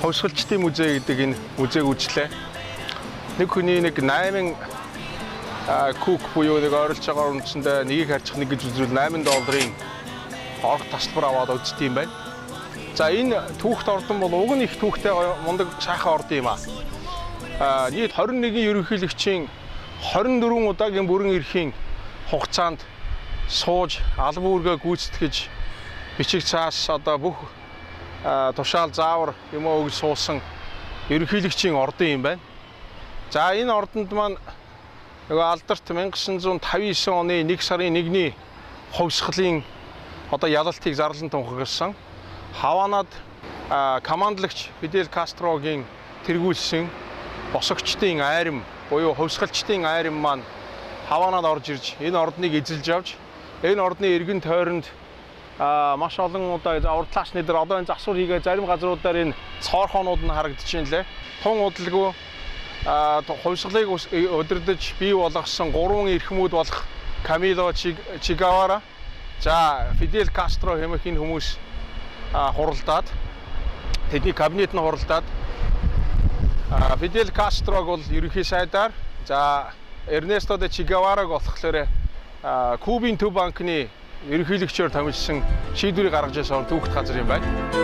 Ховсгалчдын музей гэдэг энэ музейг үзлээ. Нэг хүний нэг 8 кук буюу нэг ойролж байгаа үндсэндээ нэгийг харьцах нэг гэж үзвэл $8 орох тасалбар аваад үзт юм байна. За энэ түүхт ордон бол уг нь их түүхтэй мундаг сайхан ордон юм аа. Нийт 21 ерөнхийлөгчийн 24 удаагийн бүрэн эрхийн хугацаанд сууж албан үүргээ гүйцэтгэж бичиг цаас одоо бүх тушаал заавар юм уу гэж суусан ерөнхийлөгчийн ордон юм байна. За энэ ордонд маань нөгөө алдарт 1959 оны 1 сарын 1-ний хувьсгалын одоо ялалтыг зарлан тунхагласан Хаванад командлагч Фидель Кастрогийн тэргүүлсэн босогчдын айрам буюу хувьсгалчдын айрам маань Хаванад орж ирж энэ ордныг эзэлж авч энэ ордны эргэн тойронд маш олон удаа урдлаач нэдэр одоо энэ засвар хийгээ зарим газруудаар энэ цоорхоонууд нь харагдаж байна лээ. Тун удалгүй хувьсгалыг удирдах бий болгосон 3 эрхмүүд болох Камило Че Гевара, за Фидель Кастро хэмээх энэ хүмүүс хуралдаад тэдний кабинет нь хуралдаад Фидель Кастрог бол ерөнхий сайдаар, за Эрнесто де Че Гевараг болохоор Кубын төв банкны ерөнхийлөгчөөр томилсон шийдвэрийг гаргаж ирсэн түүхт газар юм байна.